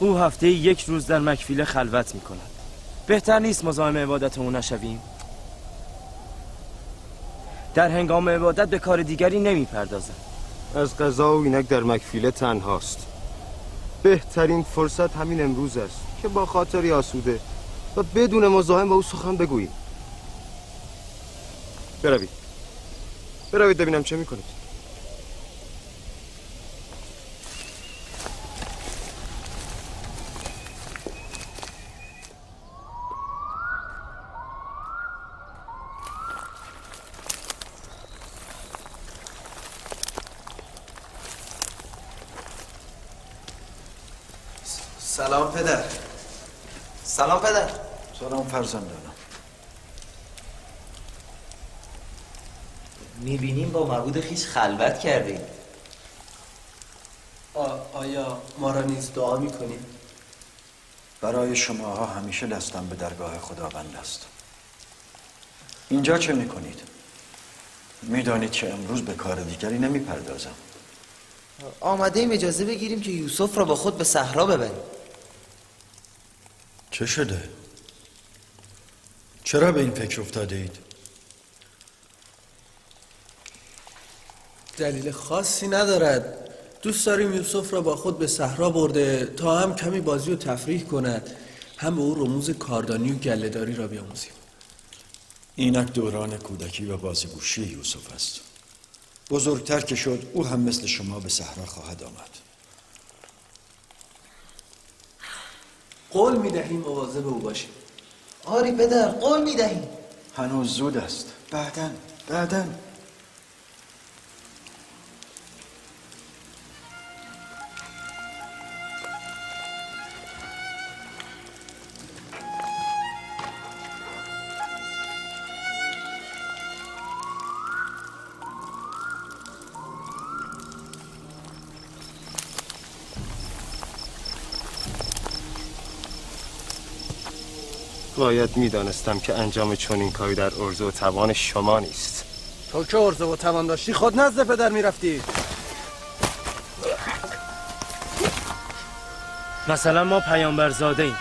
او هفته 1 روز در مکفیله خلوت می کند. بهتر نیست مزاحم عبادت او نشویم؟ در هنگام عبادت به کار دیگری نمی پردازد. از قضا و اینک در مکفیله تنهاست. بهترین فرصت همین امروز است که با خاطری آسوده و بدون مزاحم با او سخن بگوییم. بروید ببینم چه میکنید. سلام پدر. سلام پدر. سلام فرزندانم. میبینیم با معبود خویش خلوت کردیم. آیا ما را نیز دعا میکنیم؟ برای شماها همیشه دستم به درگاه خداوند است. اینجا چه میکنید؟ میدانید که امروز به کار دیگری نمیپردازم. آمده ایم اجازه بگیریم که یوسف را با خود به صحرا ببریم. چه شده؟ چرا به این فکر افتاده اید؟ دلیل خاصی ندارد. دوست داریم یوسف را با خود به صحرا برده تا هم کمی بازی و تفریح کند، هم به او رموز کاردانی و گله‌داری را بیاموزیم. اینک دوران کودکی و بازیگوشی یوسف است. بزرگتر که شد او هم مثل شما به صحرا خواهد آمد. قول میدهیم مواظب او باشیم. آری پدر، قول میدهیم. هنوز زود است. بعداً باید میدانستم که انجام چنین کاری در عرضه و توان شما نیست. تو که عرضه و توان داشتی خود نزد پدر میرفتی. مثلا ما پیامبرزاده ایم.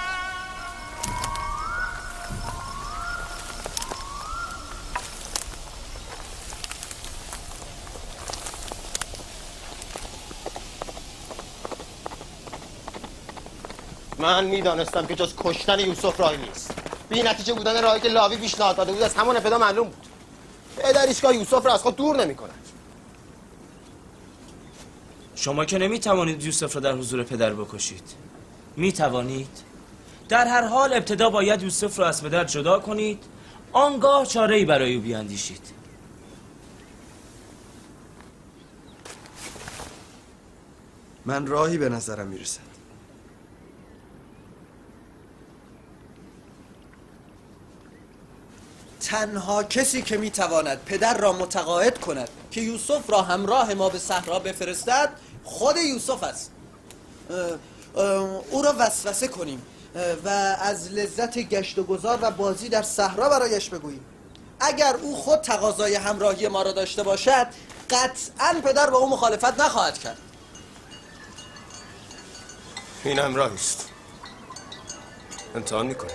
من میدانستم که جز کشتن یوسف راهی نیست. بی نتیجه بودن راهی که لاوی پیشنهاد داده بود از همان ابتدا معلوم بود. پدر هیچگاه یوسف را از خود دور نمی کند. شما که نمی توانید یوسف را در حضور پدر بکشید. می توانید؟ در هر حال ابتدا باید یوسف را از پدر جدا کنید، آنگاه چاره‌ای برای او بیاندیشید. من راهی به نظرم میرسد. تنها کسی که میتواند پدر را متقاعد کند که یوسف را همراه ما به صحرا بفرستد خود یوسف است. او را وسوسه کنیم و از لذت گشت و گذار و بازی در صحرا برایش بگوییم. اگر او خود تقاضای همراهی ما را داشته باشد قطعاً پدر با او مخالفت نخواهد کرد. این همراه است. امتحان میکنه.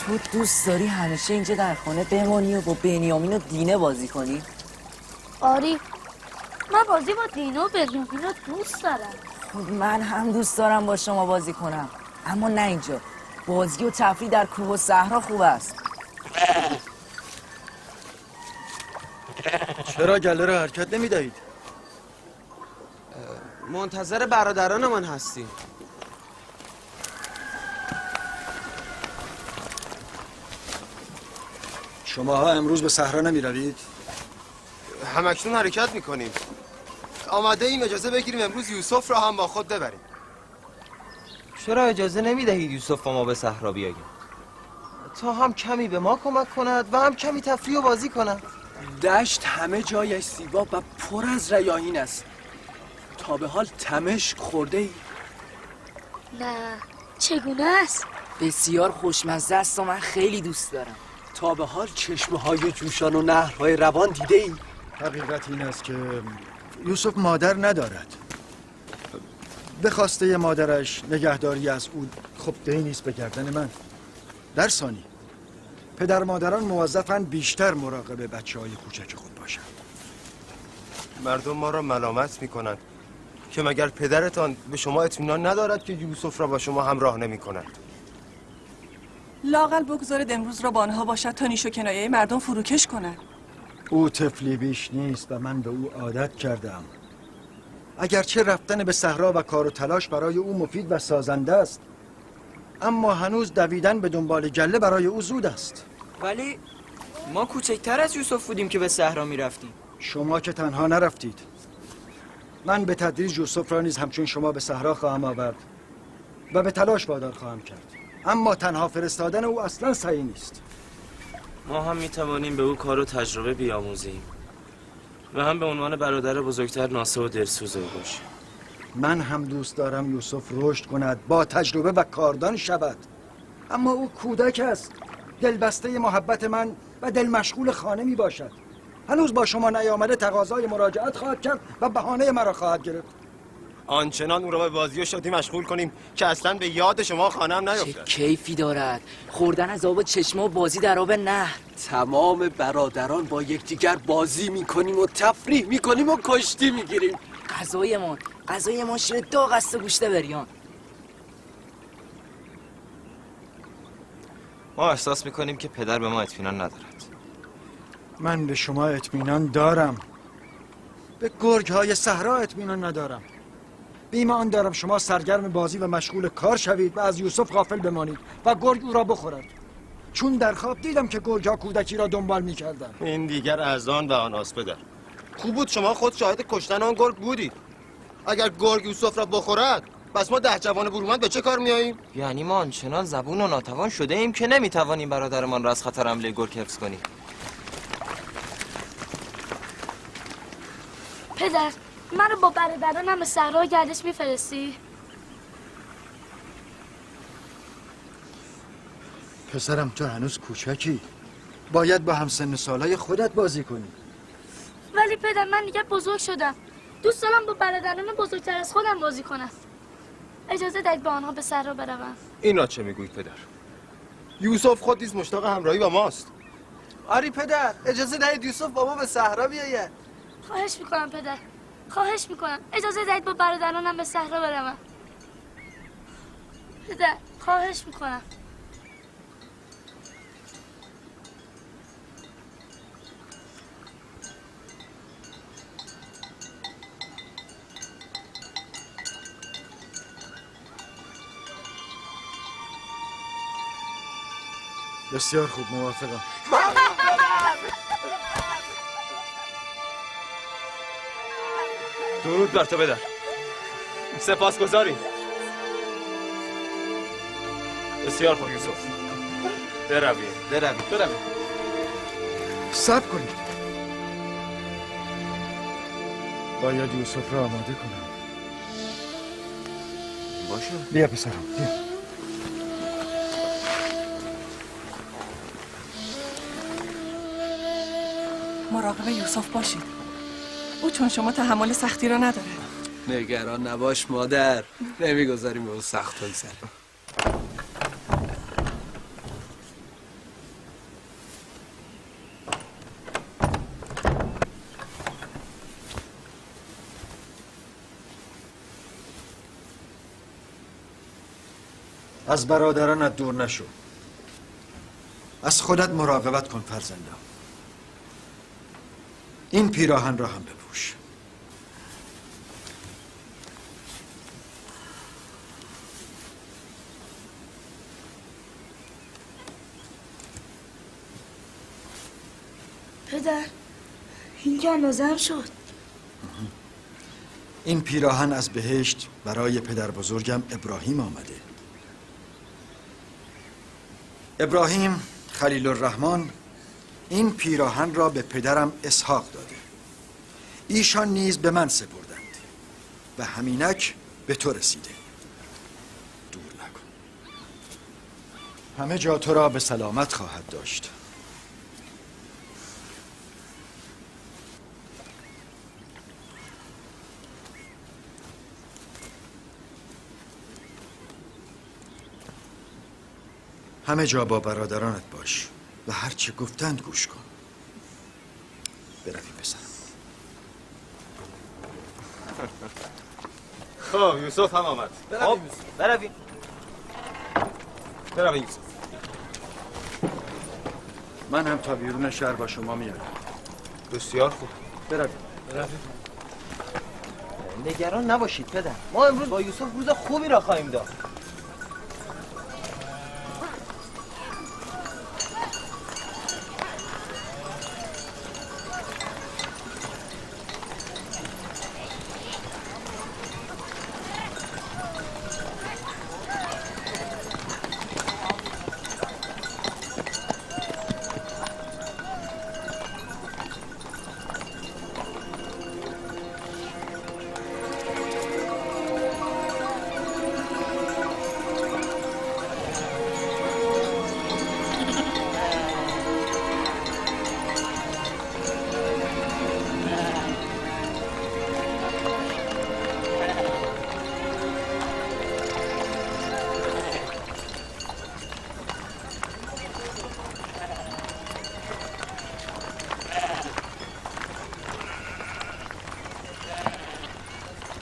تو دوست داری همیشه اینجا در خانه بمانی و با بنیامین و دینه بازی کنی؟ آری، من بازی با دینه و بنیامین رو دوست دارم. خب من هم دوست دارم با شما بازی کنم، اما نه اینجا. بازی و تفریح در کوه و صحرا خوب است. چرا گله را حرکت نمی دهید؟ منتظر برادرانمان هستیم. شماها امروز به صحرا نمی روید؟ همکنون حرکت میکنیم. آماده ایم اجازه بگیریم امروز یوسف را هم با خود ببریم. چرا اجازه نمیدهید یوسف با ما به صحرا بیاییم؟ تا هم کمی به ما کمک کند و هم کمی تفریح و بازی کند. دشت همه جایش زیبا و پر از ریاحین است. تا به حال تمشک خورده ای؟ نه، چگونه است؟ بسیار خوشمزه است و من خیلی دوست دارم. تا به حال چشمه های جوشان و نهرهای روان دیده ای؟ حقیقت این است که یوسف مادر ندارد. به خواسته مادرش نگهداری از او خب دهی نیست به گردن من. در ثانی پدر مادران موظفند بیشتر مراقب بچه های کوچک خود باشند. مردم ما را ملامت میکنند که مگر پدرتان به شما اطمینان ندارد که یوسف را با شما همراه نمی کند؟ لااقل بگذارید امروز را با آنها باشد تا نیش و کنایه مردم فروکش کند. او طفلی بیش نیست و من به او عادت کردم. اگرچه رفتن به صحرا و کار و تلاش برای او مفید و سازنده است، اما هنوز دویدن به دنبال گله برای او زود است. ولی ما کوچکتر از یوسف بودیم که به صحرا میرفتیم. شما که تنها نرفتید. من به تدریج یوسف را نیز همچون شما به صحرا خواهم آورد و به تلاش وادار خواهم کرد. اما تنها فرستادن او اصلا صحیح نیست. ما هم میتوانیم به او کار و تجربه بیاموزیم و هم به عنوان برادر بزرگتر ناصح و دلسوز او باشیم. من هم دوست دارم یوسف رشد کند، با تجربه و کاردان شود. اما او کودک است، دلبسته محبت من و دل مشغول خانه می باشد. هنوز با شما نیامده تقاضای مراجعت خواهد کرد و بهانه مرا خواهد گرفت. آنچنان او را به بازی و شادی مشغول کنیم که اصلا به یاد شما خانه هم چه نیفتد. کیفی دارد خوردن از آب چشمه و بازی در آب نهر. تمام برادران با یکدیگر بازی میکنیم و تفریح میکنیم و کشتی میگیریم. غذایمان شیر داغ است و گوشت بریان. ما احساس میکنیم که پدر به ما اطمینان ندارد. من به شما اطمینان دارم، به گرگ های صحرا اطمینان ندارم. بیم آن دارم شما سرگرم بازی و مشغول کار شوید و از یوسف غافل بمانید و گرگ او را بخورد. چون در خواب دیدم که گرگ ها کودکی را دنبال میکردند. این دیگر از آن و آن است پدر. خوب بود شما خود شاهد کشتن آن گرگ بودید. اگر گرگ یوسف را بخورد پس ما 10 جوان برومند به چه کار میاییم؟ یعنی ما آنچنان زبون و ناتوان شده ایم که نمیتوانیم برادرمان را از خطر حمله گرگ حفظ کنیم. پدر، منو با برادرانم به صحرا گردش میفرستی؟ پسرم تو هنوز کوچکی، باید با همسن سالای خودت بازی کنی. ولی پدر من دیگه بزرگ شدم. دوست دارم با برادران بزرگتر از خودم بازی کنم. اجازه دهید با آنها به صحرا بروم. این را چه میگویید پدر؟ یوسف خود نیز مشتاق همراهی با ماست. آری پدر، اجازه دهید یوسف با ما به صحرا بیاید. خواهش میکنم پدر، خواهش میکنم اجازه دهید با برادرانم به صحرا بروم. پدر، خواهش میکنم. بسیار خوب، موافقم. درود بر تو پدر. سپاسگزاریم. بسیار خوب یوسف. برویم. صبر کنید. باید یوسف را آماده کنم. باشه. بیا پسرم، بیا. مراقب یوسف باشید. او چون شما تحمل سختی را نداره. نگران نباش مادر، نمیگذاریم به او سخت بگذره. از برادرانت دور نشو. از خودت مراقبت کن فرزندم. این پیراهن را هم بپوش. پدر، این که اندازه‌ام شد. این پیراهن از بهشت برای پدر بزرگم ابراهیم آمده. ابراهیم خلیل الرحمن این پیراهن را به پدرم اسحاق داده، ایشان نیز به من سپردند و همینک به تو رسیده. دور نکن، همه جا تو را به سلامت خواهد داشت. همه جا با برادرانت باش و هر چه گفتند گوش کن. برویم پسرم. خب یوسف هم آمد. برویم. برویم یوسف. من هم تا بیرون شهر با شما میارم. بسیار خوب. برویم. نگران نباشید پدر، ما امروز با یوسف روز خوبی را خواهیم داشت.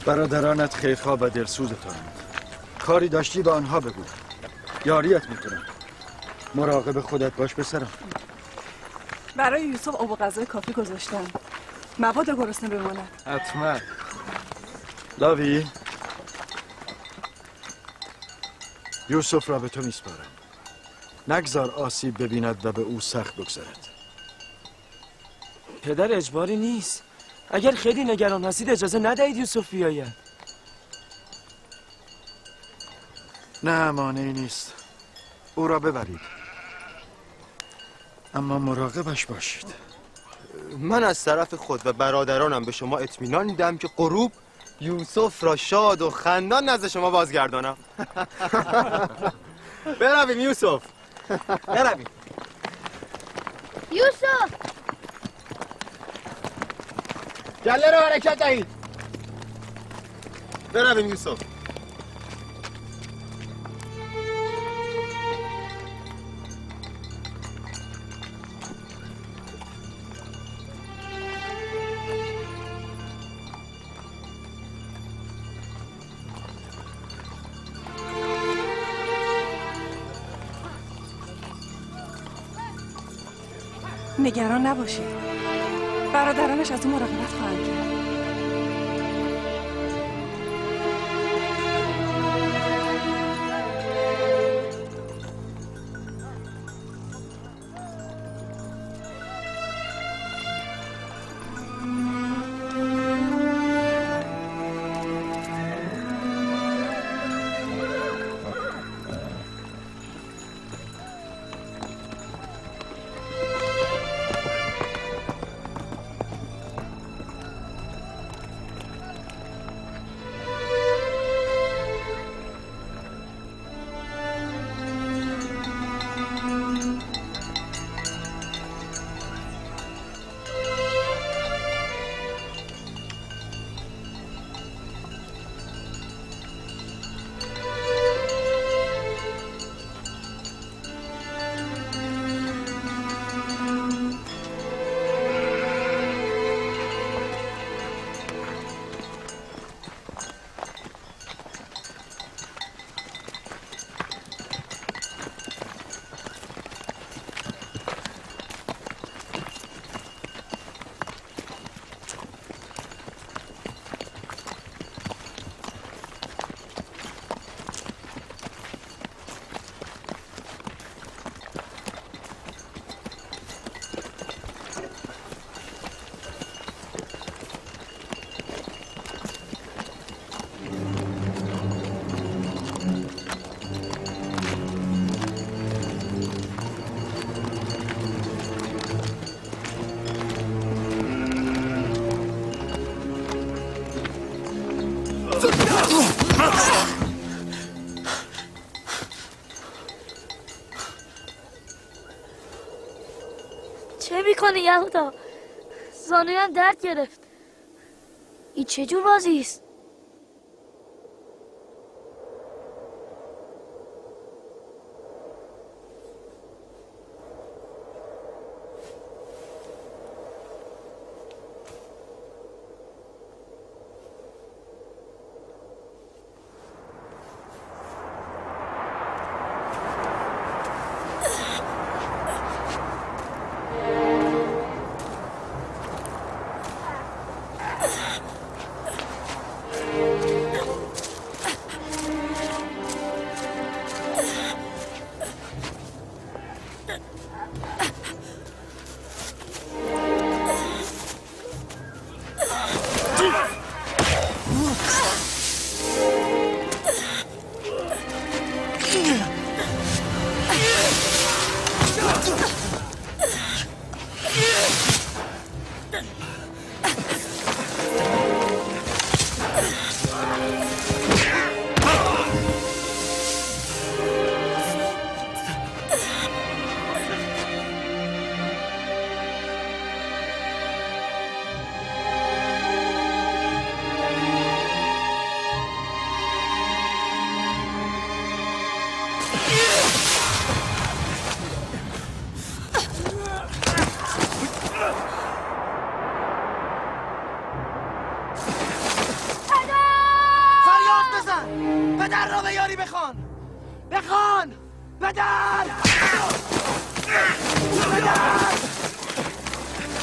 برادرانت خیرخواه و دلسوزتانند. کاری داشتی به آنها بگو، یاریت میکنم. مراقب خودت باش پسرم. برای یوسف آب و غذای کافی گذاشتم، مبادا گرسنه بماند. حتما. لاوی، یوسف را به تو میسپارم. نگذار آسیب ببیند و به او سخت بگذرد. پدر اجباری نیست. اگر خیلی نگران هستید اجازه ندهید یوسف بیاید. نه مانعی نیست، او را ببرید، اما مراقبش باشید. من از طرف خود و برادرانم به شما اطمینان میدم که غروب یوسف را شاد و خندان نزد شما بازگردانم. برویم یوسف. برویم. یوسف گله رو حرکت دهید. برویم یوسف. نگران نباشید، برادرانش از اون مراقبت خواهند کرد. چه میکنه یهودا؟ زانویم درد گرفت. این چه جور بازی است؟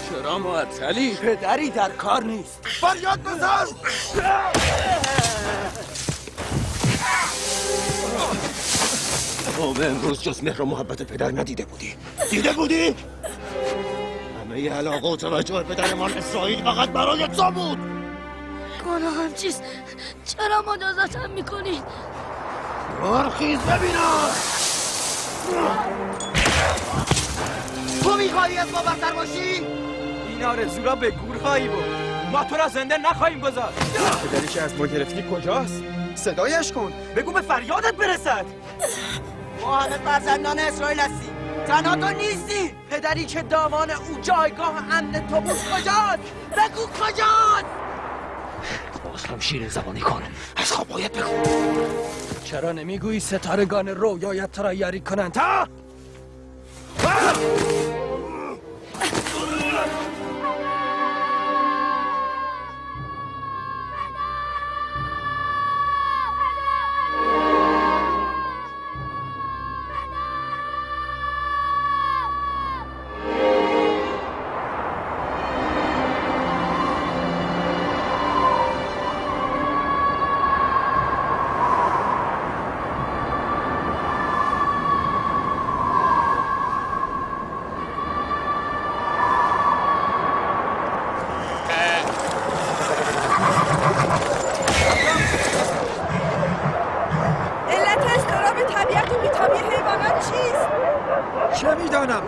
چرا معطلی؟ پدری در کار نیست. فریاد بزن! تو امروز جز مهر و محبت پدر ندیده بودی؟ دیده بودی؟ همه علاقه و توجه پدرمان اسرائیل فقط برای تو بود. گناهم چیست؟ چرا مجازاتم میکنید؟ برخیز ببینم. تو میخوایی از ما برتر باشی؟ این آرزو را به گور خواهی بود. ما تو را زنده نخواهیم گذاشت. پدری که از ما گرفتی کجاست؟ صدایش کن. بگو به فریادت برسد. ما همه فرزندان اسرائیل هستیم. تنها تو نیستی. پدری که دامان او جایگاه امن تو بود کجاست؟ بگو کجاست؟ باز هم شیرین زبانی کن. از خواب باید بگو. چرا نمیگویی ستارگان رویایت تو را یاری کنند ها؟ چه میدانم؟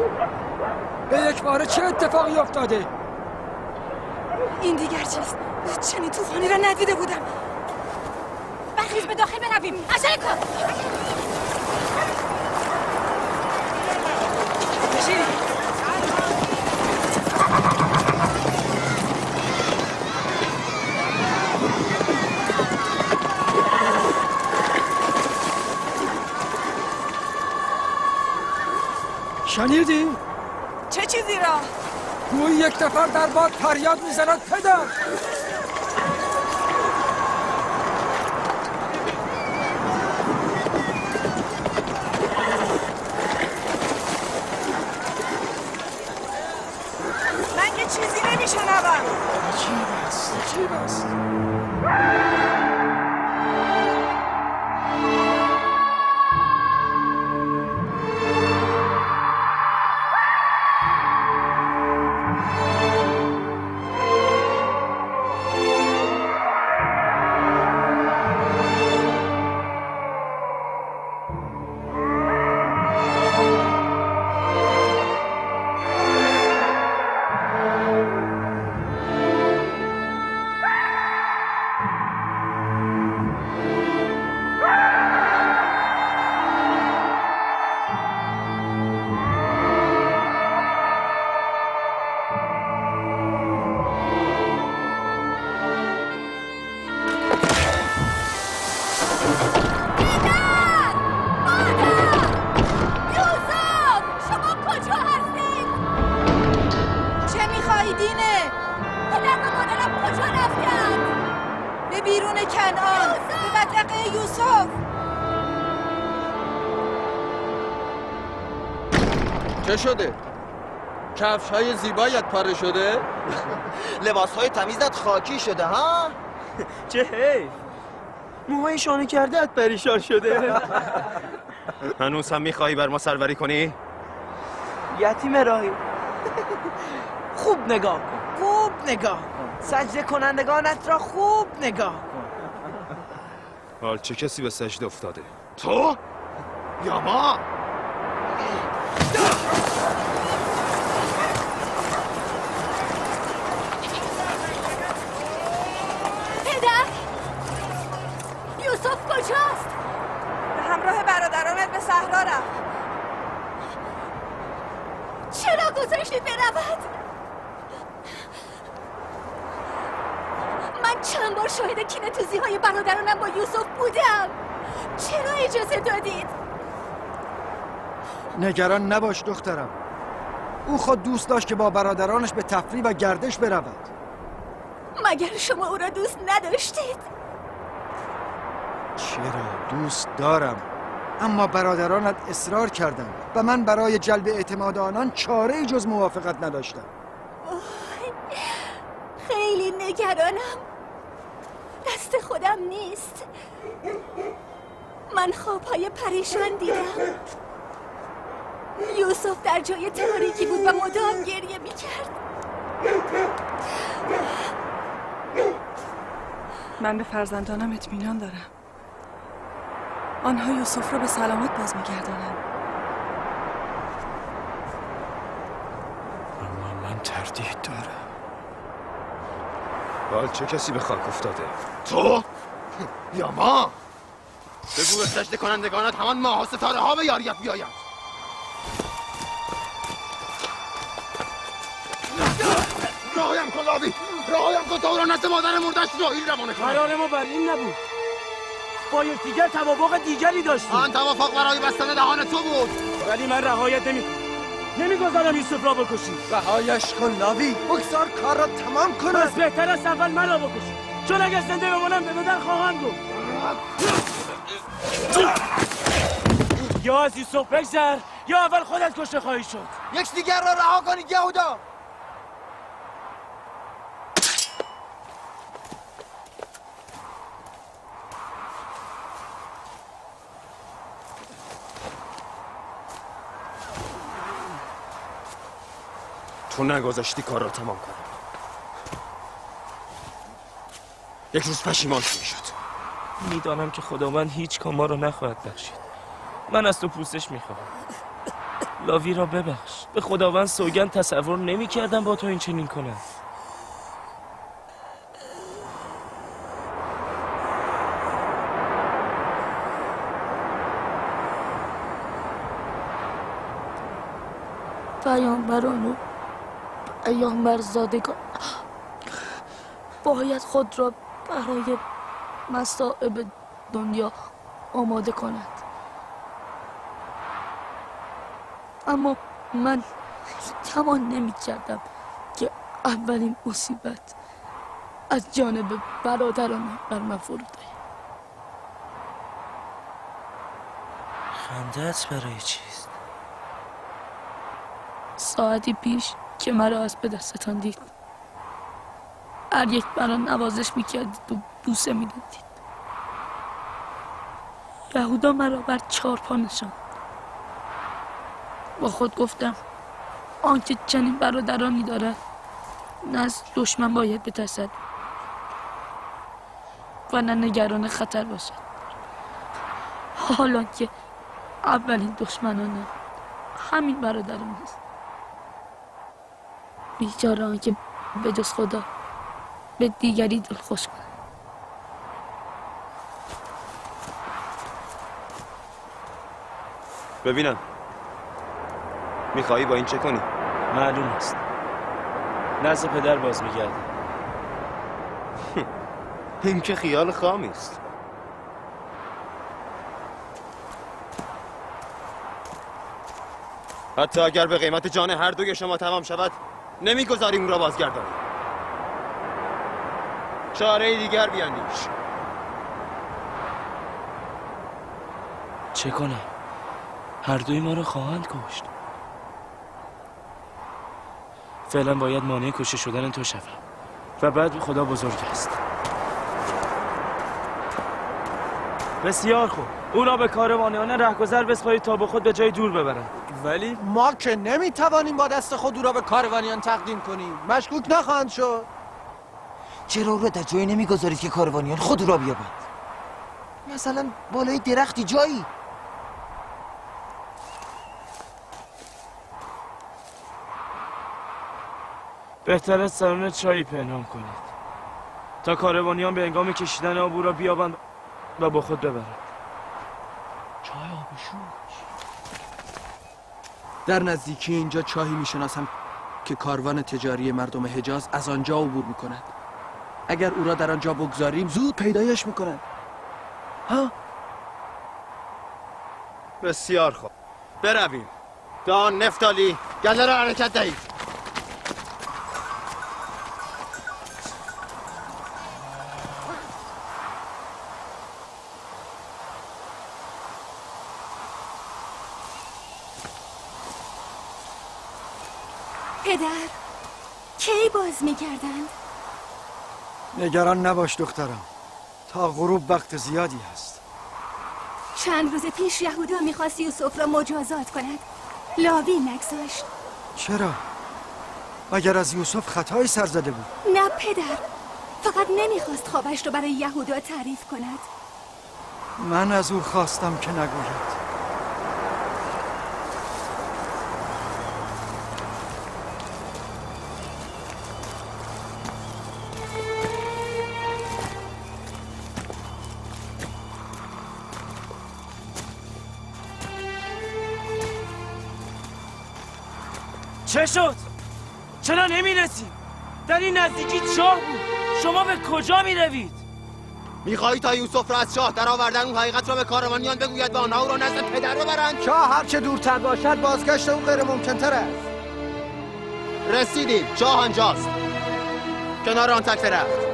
به یک باره چه اتفاقی افتاده؟ این دیگر چیست؟ چنین طوفانی را ندیده بودم. برخیز به داخل برویم. عجله کن. شنیدی؟ چه چیزی را؟ گویی یک نفر در باد فریاد میزند پدر. من که چیزی نمیشنوم. عجیب است. دینه. پدر و مادرم کجا رفتن؟ به بیرون کنعان، به بدرقه یوسف. چه شده؟ کفش های زیبایت پاره شده؟ لباس های تمیزت خاکی شده ها؟ چه حیف موهای شانه کردهت پریشان شده. هنوز هم میخواهی بر ما سروری کنی؟ یتیم راهی خوب نگاه کن، خوب نگاه کن، سجده کنندگانت را خوب نگاه کن. حال چه کسی به سجده افتاده؟ تو؟ یا ما؟ پدر یوسف کجاست؟ به همراه برادرانت به صحرا رفت. چرا گذاشتی برود؟ من چند بار شاهد کینه‌توزی های برادرانم با یوسف بودم. چرا اجازه دادید؟ نگران نباش دخترم. او خود دوست داشت که با برادرانش به تفریح و گردش برود. مگر شما او را دوست نداشتید؟ چرا دوست دارم، اما برادرانت اصرار کردند و من برای جلب اعتماد آنان چاره‌ای جز موافقت نداشتم. خیلی نگرانم. دست خودم نیست. من خوابهای پریشان دیدم. یوسف در جای تاریکی بود و مدام گریه میکرد. من به فرزندانم اطمینان دارم. آنها یوسف را به سلامت باز میگردانند. اما من تردید دارم. حال چه کسی به خاک افتاده؟ تو؟ یا ما؟ بگو به سجده کنندگانت همان ماه و ستاره ها به یاریت بیاید. راهایم کن لاوی، راهایم کن تا او را نزد مادر مردش راهی روانه کنم. قرار ما بر این نبود. با یکدیگر توافق دیگری داشتیم. آن توافق برای بستن دهان تو بود. ولی من رهایت نمیگذارم یوسف را بکشی. رهایش کن لاوی. بگذار کار را تمام کن. پس بهتر است اول من را بکشی، چون اگر زنده بمانم به پدر خواهم گفت. یا از یوسف بگذر یا اول خودت کشته خواهی شد. یک دیگر را رها کنید یهودا. تو نگذاشتی کار را تمام کنم. یک روز پشیمان میشد. میدانم که خداوند هیچ کام ما را نخواهد بخشید. من از تو پوزش میخواهم. لاوی را ببخش. به خداوند سوگند تصور نمی کردم با تو این چنین کنم. پیامبران و پیامبرزادگان باید خود را برای مصائب دنیا آماده کند، اما من توان نمی کردم که اولین مصیبت از جانب برادرانم بر من فرود آید. خنده‌ات برای چیست؟ ساعتی پیش که مرا از پدر ستاندید، هر یک مرا نوازش میکردید و بوسه میدادید. یهودا مرا بر 4 پا نشاند. با خود گفتم آنکه چنین برادرانی دارد نه از دشمن باید بترسد و نه نگران خطر باشد، حالا که اولین دشمنانم همین برادران است. بیچاره آنکه به جز خدا به دیگری دل خوش کنه. ببینم میخوایی با این چه کنی؟ معلوم است نزد پدر باز میگرده. این که خیال خامی است. حتی اگر به قیمت جان هر دوی شما تمام شود نمیگذاریم اون را بازگردانیم. چاره دیگر بیاندیش. چه کنم؟ هر دوی ما رو خواهند کشت. فعلا باید مانع کشته شدن تو شوم و بعد خدا بزرگ است. بسیار خوب، او را به کاروانیان رهگذر بسپارید تا با خود به جای دور ببرند. ولی ما که نمیتوانیم با دست خود او را به کاروانیان تقدیم کنیم. مشکوک نخواهند شد. چرا او را در جایی نمیگذارید که کاروانیان خود او را بیابند؟ مثلا بالای درختی جایی. بهتر است سرون چایی پنهان کنید تا کاروانیان به هنگام کشیدن آب او را بیابند و با خود ببرند. چای آبشوش. در نزدیکی اینجا چاهی میشناسم که کاروان تجاری مردم حجاز از آنجا عبور میکند. اگر او را در آنجا بگذاریم زود پیدایش میکنند. ها؟ بسیار خوب، برویم. دان نفتالی، گله را حرکت دهید. پدر کی باز میکردند؟ نگران نباش دخترم، تا غروب وقت زیادی هست. چند روز پیش یهودا میخواست یوسف را مجازات کند، لاوی نگذاشت. چرا؟ مگر از یوسف خطایی سر زده بود؟ نه پدر، فقط نمیخواست خوابش رو برای یهودا تعریف کند. من از او خواستم که نگوید. چه شد؟ چرا نمیرسید؟ در این نزدیکی شاه بود. شما به کجا میروید؟ میخواهی تا یوسف را از شاه در آوردن اون حقیقت را به کاروانیان بگوید و آنها او را نزد پدر ببرند؟ شاه هرچه دورتر باشد بازگشت او غیر ممکن‌تر است. رسیدیم، شاه آنجاست. کنار آن تک درخت.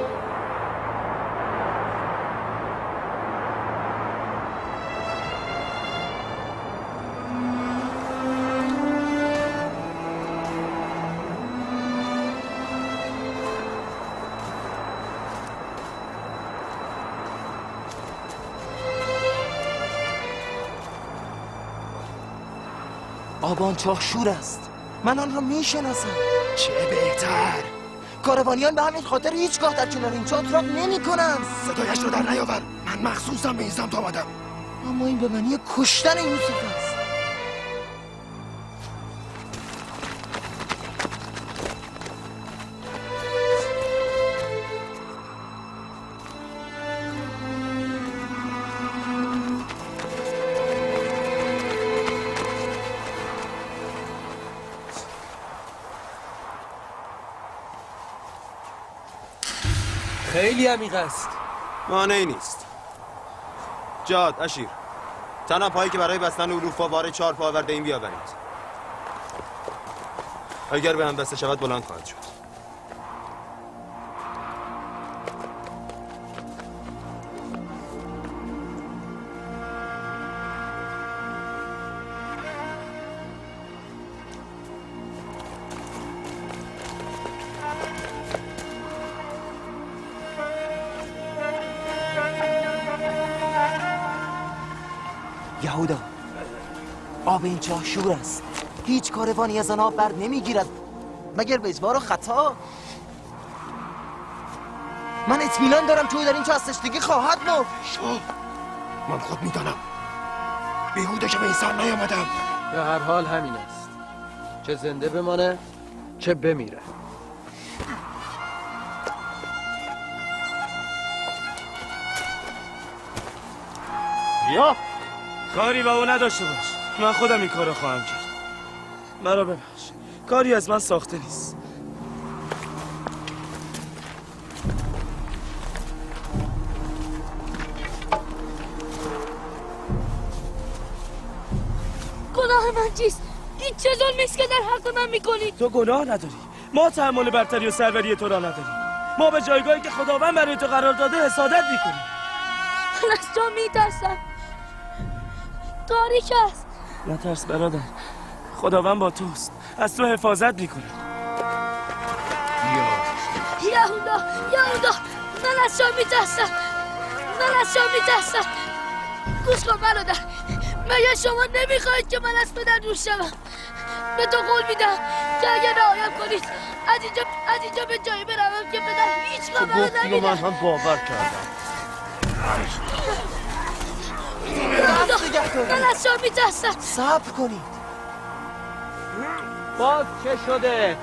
آبان چاه شور است. من آن را میشناسم. چه بهتر. کاروانیان به همین خاطر هیچگاه در کنار این چاه تراق نمی کنند. صدایش رو در نیاور. من مخصوصا به این سمت آمدم. اما این به معنی کشتن یوسف است. خیلی عمیق است. مانعی نیست. جاد، اشیر، تنها پایی که برای بستن علوف با واره 4 پا آورده این بیاورید. اگر به هم بسته شود بلند خواهد شد. یهودا، آب این چاه شور است. هیچ کاروانی از آن آب بر نمیگیرد مگر وزوار و خطا. من اطمینان دارم که او در این چاه از تشنگی خواهد مرد. شاه، من خود میدانم. بیهوده که به انسان نیامدم. به هر حال همین است. چه زنده بمانه چه بمیره. بیا. کاری با او نداشته باش. من خودم این کارو خواهم کرد. مرا ببخش. کاری از من ساخته نیست. گناه من چیست؟ این چه ظلمی است که در حق من میکنید؟ تو گناه نداری. ما تحمل برتری و سروری تو را نداریم. ما به جایگاهی که خداوند برای تو قرار داده حسادت میکنیم. من از تو میترسم. تاریک است. نترس برادر، خداوند با توست، از تو حفاظت میکنه. یهودا من از شما میترسم. گوش کن برادر، مگه شما نمیخواهید که من از پدر دور شوم؟ به تو قول میدم که اگه رعایت کنید از اینجا به جایی بروم که پدر هیچگاه منو نبینه. من هم باور کردم. من از شما میترسم. صبر کنید. باز چه شده؟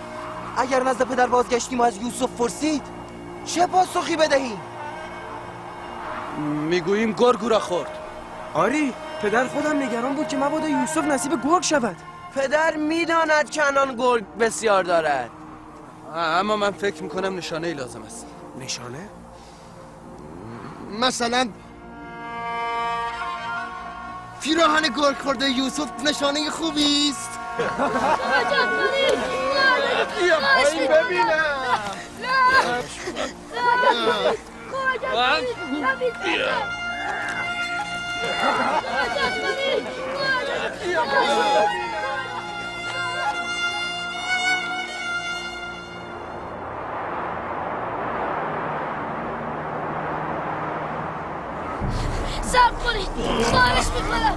اگر نزد پدر بازگشتیم و از یوسف پرسید چه پاسخی بدهیم؟ میگوییم گرگو را خورد. آری پدر خودم نگران بود که مبادا یوسف نصیب گرگ شود. پدر میداند کنان گرگ بسیار دارد. اما من فکر میکنم نشانه ای لازم است. نشانه؟ مثلا پیراهن گرگ خورده یوسف نشانه خوبی است. بیا پایین ببینم. صبر کنید، خواهش میکنم.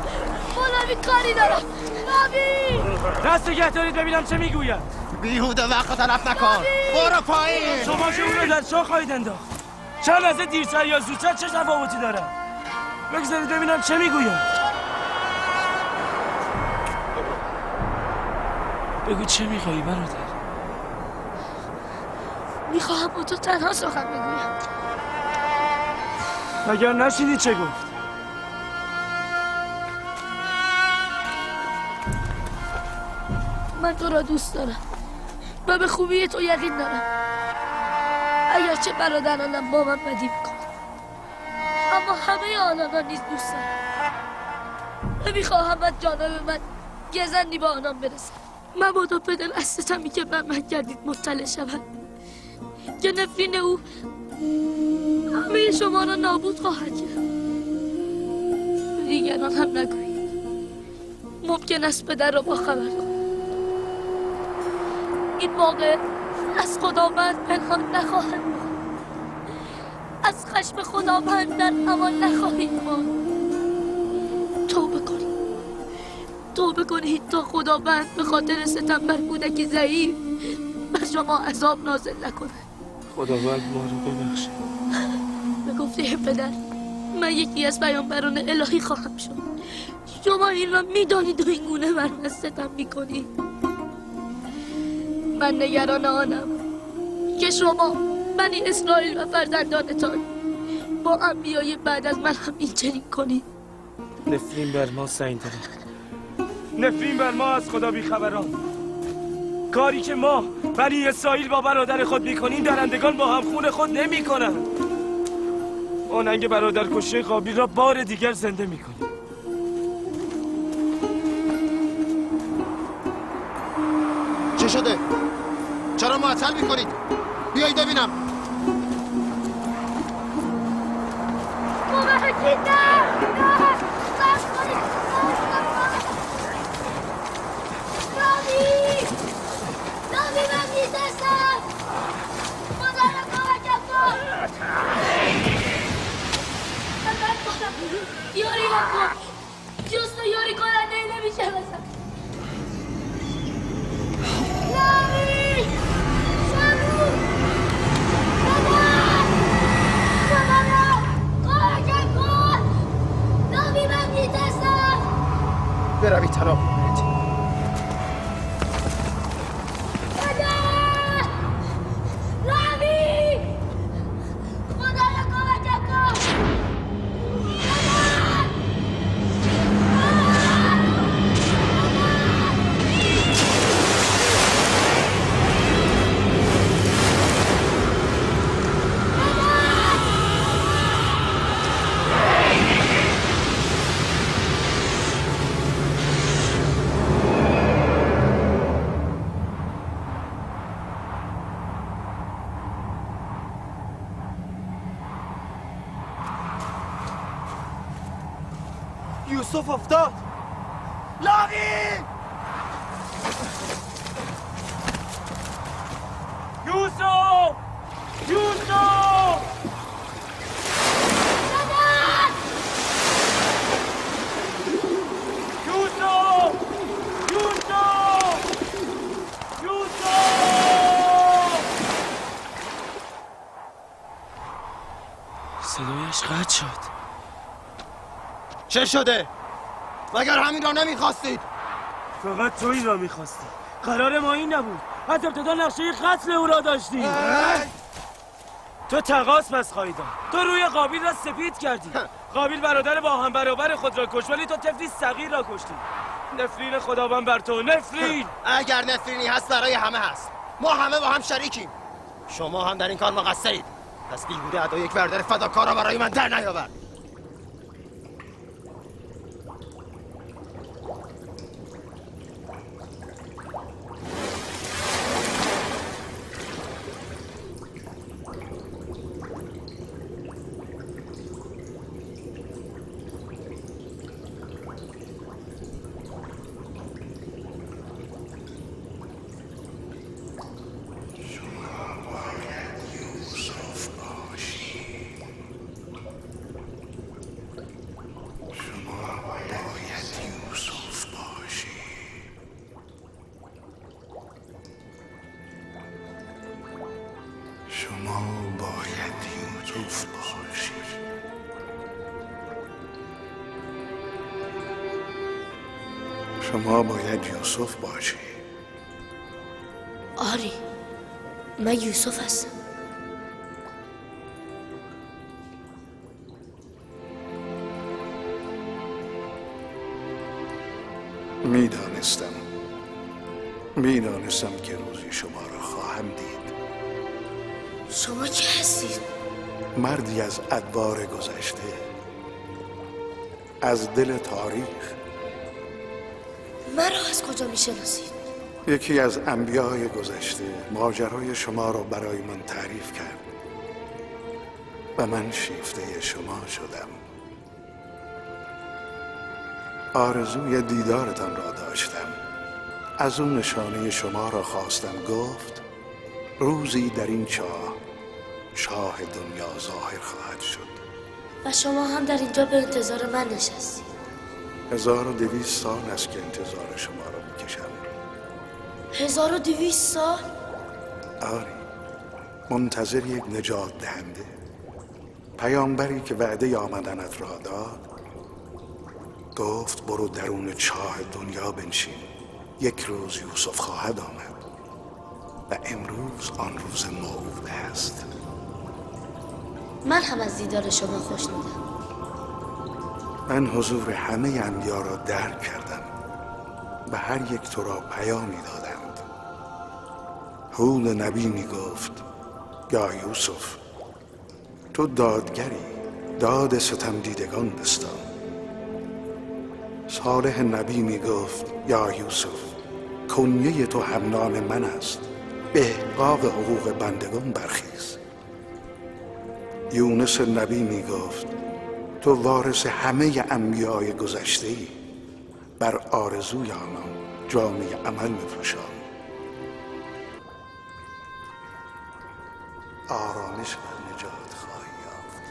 مولوی کاری دارم. نبی دست نگه دارید ببینم چه میگوید. بیهوده وقت تلف نکن. برو پایین. شما که اون رو در چاه خواهید انداخت. چند لحظه دیرتر یا زودتر چه تفاوتی داره؟ بگذارید ببینم چه میگوید. بگو چه میخوایی برادر؟ میخواهم با تو تنها سخن بگویم. اگر نشینی چه گفت؟ من تو را دوست دارم و به خوبی تو یقین دارم. اگرچه برادرانم با من بدی میکنم، اما همه آنان را نیز دوست دارم و میخواهم از جانب من گزندی با آنان برسم. مبادا پدر از ستمی که به من کردید مطلع شود که نفرین او همه شما را نابود خواهد کرد. دیگران هم نگویید. ممکن است پدر را با خبر کنم. این واقع از خداوند پنهان نخواهد بود. از خشم خداوند در امان نخواهید ماند. توبه کنید تا خداوند به خاطر ستم بر کودک ضعیف بر شما عذاب نازل نکنه. خداوند ما رو ببخشه. به گفته پدر من یکی از پیامبران الهی خواهم شد. شما این را میدانید و این گونه بر من ستم میکنید. من نگران آنم که شما بنی اسرائیل و فرزندانتان با انبیای بعد از من هم این چنین کنید. نفرین بر ما سعی داره. نفرین بر ما از خدا بیخبران. کاری که ما بنی اسرائیل با برادر خود میکنیم درندگان با هم خون خود نمیکنن. آننگ برادر کشته قابیل را بار دیگر زنده میکنیم. چه شده؟ چرا معطل میکنید؟ بیایید ببینم. یاری نکن. جست و یاری کننده نمیشه بسن. نامی شروع مادر کمکم کن. نامی من میترسم. بروید تناب کنید. مادر نامی مادر کمکم کن. یوسف افتاد. لاوی! یوسف! یوسف! یوسف! یوسف! یوسف! صدایش قطع شد. چه شده؟ مگر همین را نمیخواستید؟ فقط تو این را میخواستی. قرار ما این نبود. از ابتدا نقشه قتل او را داشتی. تو تقاص پس خواهی داد. تو روی قابیل را سپید کردی. قابیل برادر با هم برابر خود را کشت، ولی تو طفلی صغیر را کشتی. نفرین خداوند بر تو، نفرین. اگر نفرینی هست برای همه هست. ما همه با هم شریکیم. شما هم در این کار مقصرید. پس بیهوده ادا یک برادر فداکار را برای من در نیاورد. شما باید یوسف باشی. آری، من یوسف هستم. میدانستم که روزی شما را خواهم دید. شما کی هستید؟ مردی از ادوار گذشته، از دل تاریخ. مرا از کجا میشناسید؟ یکی از انبیاء گذشته ماجرای شما را برای من تعریف کرد و من شیفته شما شدم. آرزوی دیدارتان را داشتم. از اون نشانه شما را خواستم. گفت روزی در این شاه دنیا ظاهر خواهد شد. و شما هم در اینجا به انتظار من نشستید. 1200 سال است که انتظار شما را میکشم. 1200 سال؟ آری، منتظر یک نجات دهنده، پیامبری که وعده آمدنت را داد. گفت برو درون چاه دنیا بنشین، یک روز یوسف خواهد آمد و امروز آن روز موعود است. من هم از دیدار شما خوشنودم. من حضور همه انبیا را درک کردم و هر یک تو را پیامی دادند. هود نبی می گفت یا یوسف، تو دادگری، داد ستم دیدگان بستان. صالح نبی می گفت یا یوسف، کنیه تو همنام من است، به احقاق حقوق بندگان برخیز. یونس نبی می گفت تو وارث همه انبیای گذشته ای، بر آرزوی آنان جامعه عمل بپوشان. آرامش و نجات خواهی یافت.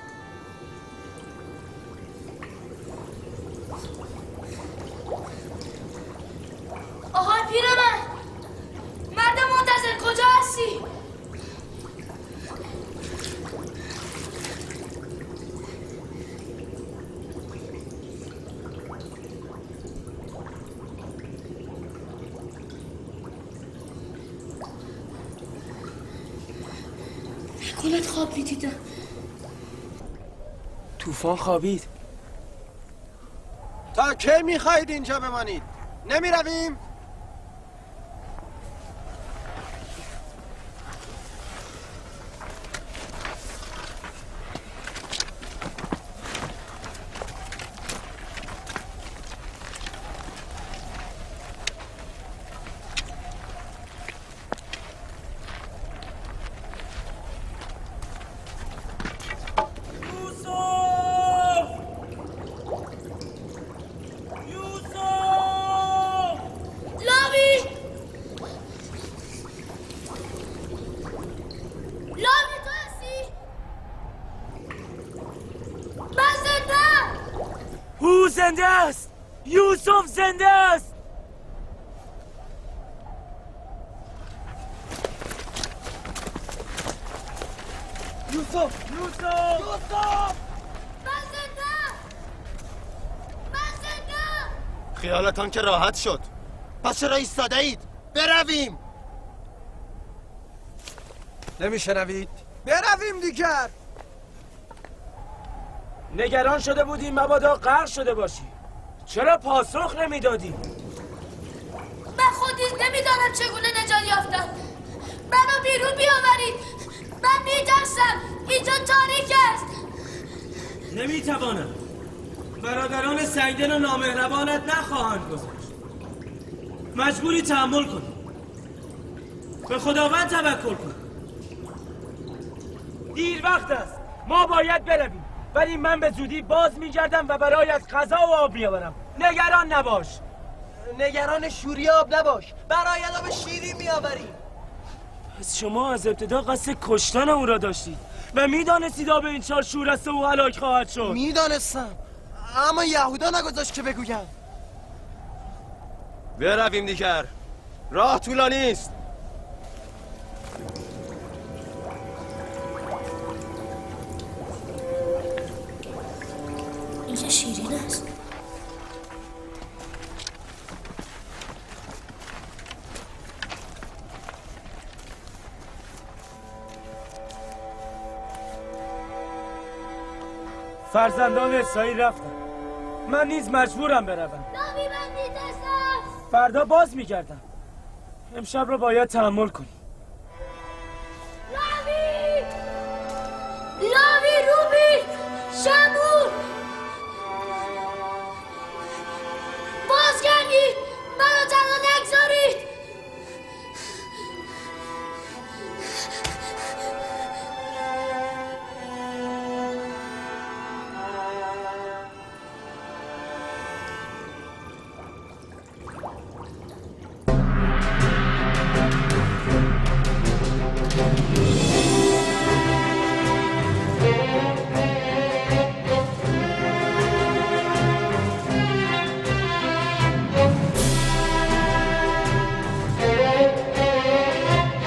آهای پیرمرد، مرد منتظر کجا هستی؟ نکنت خواب میدیدم. طوفان خوابید. تا کی میخواهید اینجا بمانید؟ نمیرویم؟ زنده است! یوسف زنده است! یوسف! خیالتان که راحت شد. پس چرا ایستاده اید؟ برویم. نمیشنوید؟ برویم دیگر. نگران شده بودیم مبادا غرق شده باشی. چرا پاسخ نمیدادی؟ من خود نیز نمیدانم چگونه نجات یافتم. منو بیرون بیاورید. من میترسم. اینجا تاریک است. نمیتوانم. برادران سنگدل و نامهربانت نخواهند گذاشت. مجبوری تحمل کنی. به خداوند توکل کن. دیر وقت است. ما باید برویم. ولی من به زودی باز میگردم و برایت غذا و آب میآورم. نگران نباش. نگران شوریاب نباش. برای آب شیری میآوریم. پس شما از ابتدا قصد کشتن او را داشتید و میدانستید آب این چار شور است و او هلاک خواهد شد. میدانستم، اما یهودا نگذاشت که بگویم. برویم دیگر. راه طولانی است. اینجا شیرین است. فرزندان اسرائیل رفتن. من نیز مجبورم بروم. نامی من میترسم. فردا باز میگردم. امشب را باید تحمل کنی.